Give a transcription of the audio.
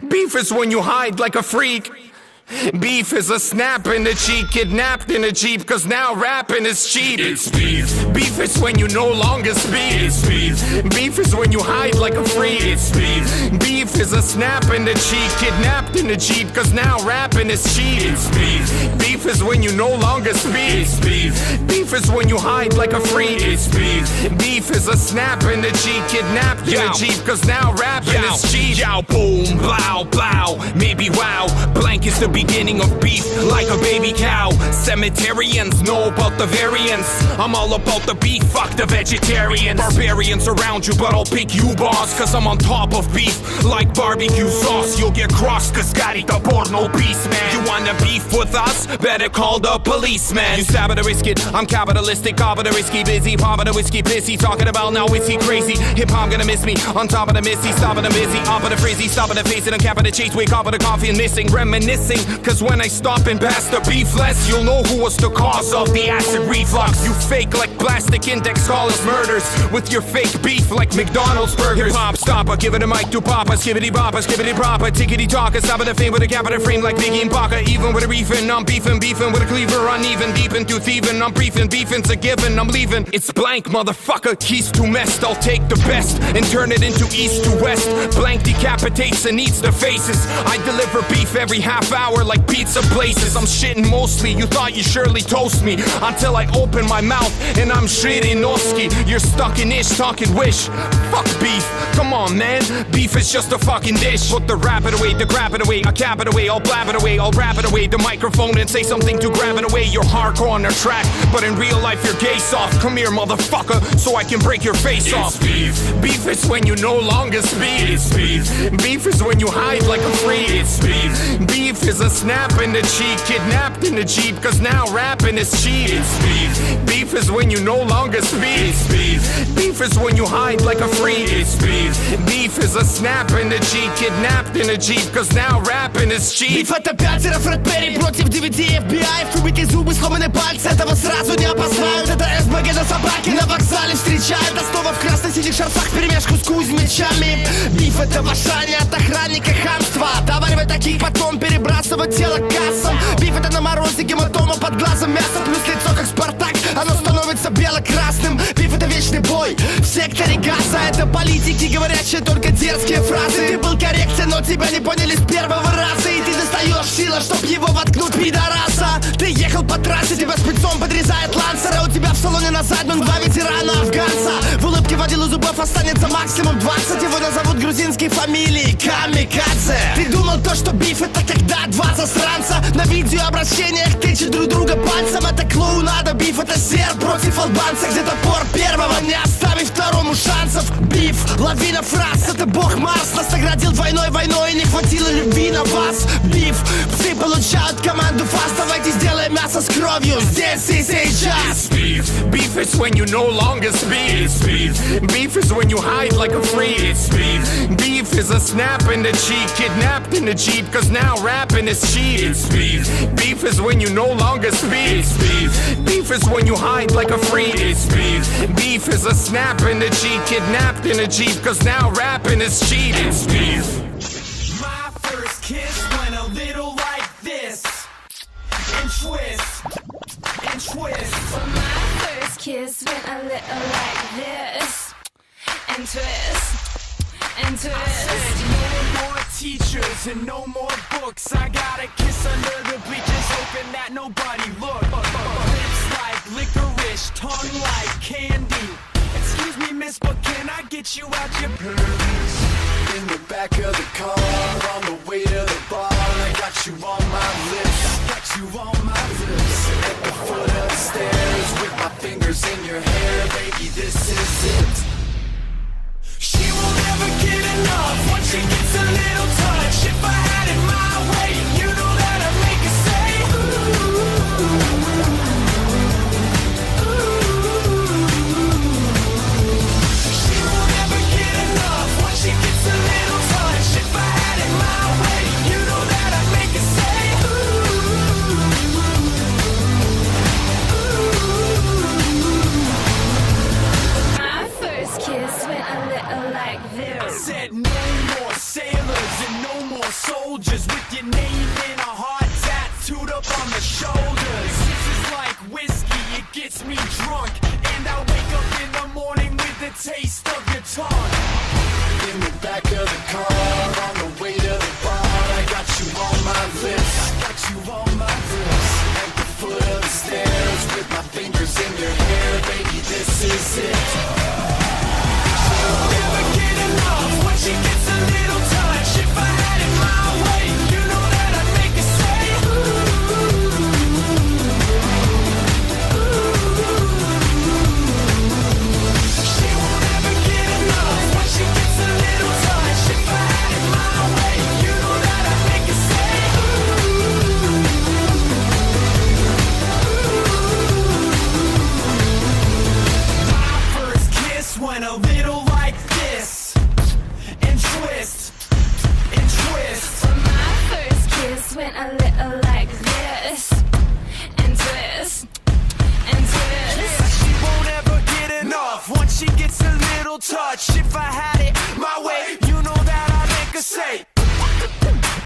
Beef is when you hide like a freak. Beef is a snap in the cheek, kidnapped in a Jeep, cause now rapping is cheap. It's beef. Beef is when you no longer speak. It's beef. Beef is when you hide like a freak. It's beef. Beef is a snap in the cheek, kidnapped in a Jeep, cause now rapping is cheap. It's beef. Beef is when you no longer speak. It's beef. Beef is when you hide like a freak. It's beef. Beef is a snap in the cheek, kidnapped in a Jeep, cause now rapping is cheap. Yow, boom, blow, blow, maybe wow. Blank is the beginning of beef, like a baby cow. Cemeterians know about the variants. I'm all about the beef, fuck the vegetarians. Barbarians around you, but I'll pick you, boss, cause I'm on top of beef, like barbecue sauce. You'll get crossed, cause Scotty the porno beast, man. You wanna beef with us? Better call the policeman. You stab at a risk it, I'm capitalistic, top of the risky, busy, pop of the whiskey, pissy, talking about now is he crazy? Hip-hop gonna miss me, on top of the missy, stop of the busy, up of the frizzy, stop of the face, and I'm cap of the chase, wake up of the coffee and missing, reminiscing, cause when I stop and pass the beefless, you'll know who was the cause of the acid reflux. You fake like plastic index callers murders, with your fake beef like McDonald's burgers. Hip-hop stopper, give it a mic to papa, skibbity bopper, skibbity proper, tickety talker, stop of the fame with a cap of the frame like Biggie and Paca, even with a reefing, I'm beefing with a cleaver, uneven, deep into thieving, I'm beefing's a given, I'm leaving. It's blank, motherfucker, he's too messed, I'll take the best and turn it into east to west. Blank decapitates and eats the faces. I deliver beef every half hour like pizza places. I'm shitting mostly, you thought you surely toast me, until I open my mouth and I'm Shirinoski. You're stuck in ish, talking wish. Fuck beef, come on man, beef is just a fucking dish. Put the rap it away, the grab it away, I cap it away, I'll blab it away, I'll rap it away, the microphone and say something to grab it away. You're hardcore on the track, but in real life you're gay soft. Come here motherfucker, so I can break your face off. Beef. Beef is when you no longer speak. It's beef. Beef is when you hide like a freak. It's beef. Beef is a snap in the cheek, kidnapped in the Jeep, cause now rapping is cheap. It's beef. Beef is when you no longer speak. It's beef. Beef is when you hide like a freak. It's beef. Beef is a snap in the cheek, kidnapped in a Jeep, cause now rapping is cheap. Биф это пятеро Фред Перри против 9 FBI. Выбитые зубы, сломанные пальцы, этого сразу не опознают. Это СБГ на собаке на вокзале встречает. Основа в красно-синих шарфах вперемешку с кузьмичами. Биф это вошание от охранника хамства. Доваривать таких, потом перебрасывать тело к кассам. Биф это на морозе, гематома под глазом, мясо плюс лицо как Спартак, оно становится бело-красным. Биф это вечный бой в секторе газа. Это политики, говорящие только дерзкие фразы. Ты был корректен, но тебя не поняли с первого раза. И ты достаешь силы, чтоб его воткнуть, пидораса. Ты ехал по трассе, тебя спецом подрезает лансера. У тебя в салоне на заднем 2 ветерана афганца. В улыбке водил у зубов останется максимум 20. Его назовут грузинской фамилией Камикадзе. Ты думал то, что биф это когда 2 засранца на видеообращениях тычут друг друга пальцем. Это клоунада, биф это серб против албанца, где топор первого не оставив второму шансов. Биф, лавина фраз, это бог Марс нас наградил двойной войной, не хватило любви на вас. Биф, псы получают команду фаст, давайте сделаем мясо с кровью здесь и сейчас. Beef. Beef is when you no longer speak. It's beef. Beef is when you hide like a freak. It's beef. Beef is a snap in the cheek, kidnapped in the Jeep, cause now rapping is cheap. It's beef. Beef is when you no longer speak. It's beef. Beef is when you hide like a freak. It's beef. Beef is a snap in the cheek, kidnapped in a Jeep, cause now rapping is cheap. It's beef. My first kiss went a little like this, and twist, and twist. My first kiss went a little like this, and twist, and twist. No more teachers and no more books. I got a kiss under the bleachers, hoping that nobody looked. Lips like licorice, tongue like candy. Excuse me, miss, but can I get you out your purse? In the back of the car, on the way to the bar, I got you on my lips, Got you on my lips. at the foot of the stairs, with my fingers in your hair, baby, this is it. She will never get enough once she gets a little touch. If I had it my way, you know that I'd make her say ooh, ooh. She will never get enough once she gets a little touch. If I had it my way, you know that I'd make her say My first kiss went a little like I this. said no more sailors and touch. If I had